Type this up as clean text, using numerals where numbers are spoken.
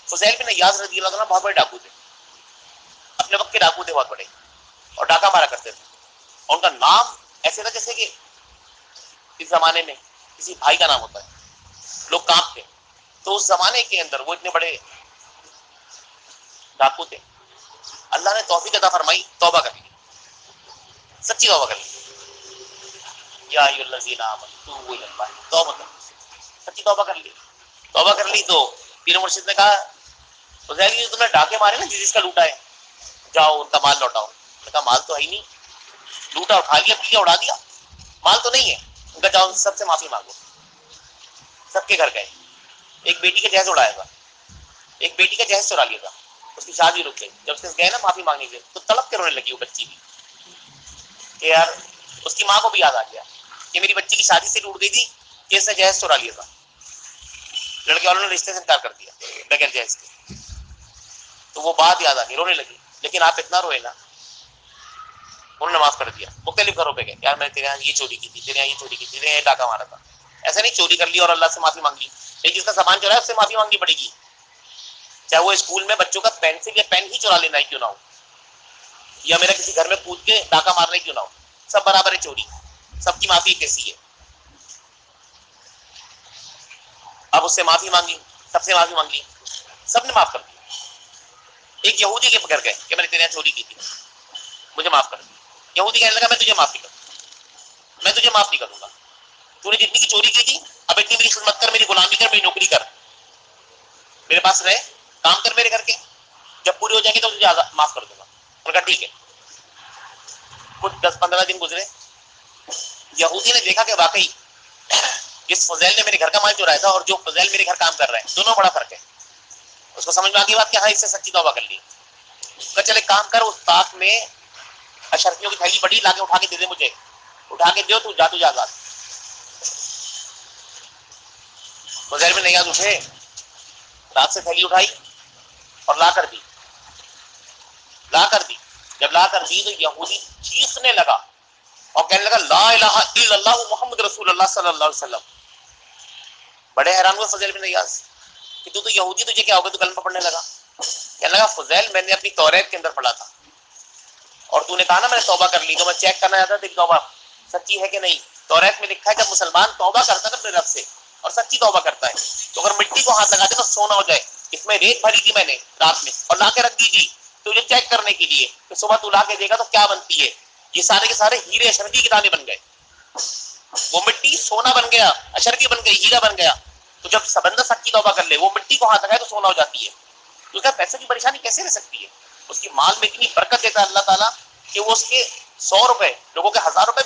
فضیل بن عیاض رضی اللہ عنہ بہت بڑے ڈاکو تھے، اپنے وقت کے ڈاکو تھے بہت بڑے، اور ڈاکہ مارا کرتے تھے، اور ان کا نام ایسے تھا جیسے کہ اس زمانے میں کسی بھائی کا نام ہوتا ہے، لوگ کانپ تھے. تو اس زمانے کے اندر وہ اتنے بڑے ڈاکو تھے. اللہ نے توفیق عطا فرمائی، توبہ کر لی، سچی توبہ کر لی. یا ایھا الذین آمنوا توبوا الی اللہ، توبہ کر لی، سچی توبہ کر لی. توبہ کر لی تو پیر مرشد نے کہا فضیل جی تم نے ڈاکے مارے نا جس کا لوٹا ہے، جاؤ ان کا مال لوٹاؤ. نے کہا مال تو ہے ہی نہیں، لوٹا اور کھا لیا پی لیا اڑا دیا، مال تو نہیں ہے. ان کا جاؤ سب سے معافی مانگو. سب کے گھر گئے، ایک بیٹی کا جہیز اڑایا تھا، ایک بیٹی کا جہیز چرا لیا تھا، اس کی شادی رک گئی. جب سے گئے نا معافی مانگنے کے تو تڑپ کے رونے لگی وہ بچی بھی کہ یار اس کی ماں کو بھی یاد آ گیا کہ میری بچی کی شادی سے ٹوٹ گئی تھی کہ اس نے جہیز چرا لیا تھا. لڑکے والوں نے رشتے سے انکار کر دیا بغیر جہیز کے. تو وہ بات یاد آ گئی، رونے لگی. لیکن آپ اتنا روئے نا، انہوں نے معاف کر دیا. مختلف گھروں پہ گئے، یار میں نے تیرے یہاں یہ چوری کی تھی، تیرے یہاں یہ چوری کی تھی، تیرے یہاں ڈاکہ مارا تھا. ایسا نہیں چوری کر لی اور اللہ سے معافی مانگ لی، لیکن جس کا سامان چورا ہے اس سے معافی مانگنی پڑے گی. چاہے وہ اسکول میں بچوں کا پینسل یا پین ہی چورا لینا ہی کیوں نہ ہو، یا میرا کسی گھر میں کود کے ڈاکہ مارنا کیوں نہ ہو، سب برابر ہے. چوری سب کی معافی کیسی ہے. اب اس سے معافی مانگی، سب سے معافی مانگی، سب نے معاف کر دیا. ایک یہودی کے گھر گئے کہ میں نے تیرے یہاں چوری کی تھی، مجھے معاف کر دیا. یہودی کہنے لگا میں تجھے معاف نہیں کروں، میں تجھے معاف نہیں کروں گا. تو نے جتنی کی چوری کی تھی اب اتنی میری خدمت کر، میری غلامی کر، میری نوکری کر، میرے پاس رہے، کام کر میرے گھر کے، جب پوری ہو جائیں گے تو تجھے معاف کر دوں گا. انہوں نے کہا ٹھیک ہے. کچھ 10-15 دن گزرے، یہودی نے دیکھا کہ واقعی جس فضیل نے میرے گھر کا مال چورایا تھا اور جو فضیل میرے گھر کام کر رہے ہیں دونوں بڑا فرق ہے. اس کو سمجھ میں آ گئی بات کہ ہاں اس سے سچی توبہ کر لی. کہ چلے کام کر، اس طاق میں اشرفیوں کی تھیلی بڑی لا کے اٹھا کے دے دے مجھے، اٹھا کے دیو تو جا آزاد. فضیل میں نہیں یاد اٹھے، رات سے تھیلی اٹھائی اور لا کر دی. جب لا کر دی تو یہودی چیخنے لگا اور کہنے لگا لا الہ الا اللہ محمد رسول اللہ صلی اللہ علیہ وسلم. بڑے حیران ہوئے فضیل بن عیاض کہ تو یہودی، تجھے کیا ہوگا، تو کلمہ پڑھنے لگا. کہنے لگا فضیل میں نے اپنی توریت کے اندر پڑھا تھا اور تو نے کہا نا میں نے توبہ کر لی، تو میں چیک کرنا چاہتا تیری توبہ سچی ہے کہ نہیں. توریت میں لکھا ہے جب مسلمان توبہ کرتا ہے نا اپنے رب سے اور سچی توبہ کرتا ہے تو اگر مٹی کو ہاتھ لگا دے نا سونا ہو جائے. اس میں ریت بھری تھی میں نے رات میں اور لا کے رکھ دی تھی تجھے چیک کرنے کے لیے کہ صبح تو لا کے دے گا تو کیا بنتی ہے. یہ سارے کے سارے ہیرے اشرفی کی دانے بن گئے. وہ مٹی سونا بن گیا، اشرفی بن گئی، ہیرا بن گیا. تو جب بندہ سچی توبہ کر لے وہ مٹی کو ہاتھ لگائے تو سونا ہو جاتی ہے. تو کیا پیسے کی پریشانی کیسے رہ سکتی ہے. اس کی مال میں اتنی برکت دیتا ہے اللہ تعالیٰ کہ وہ اس کے 100 روپے لوگوں کے 1000 روپے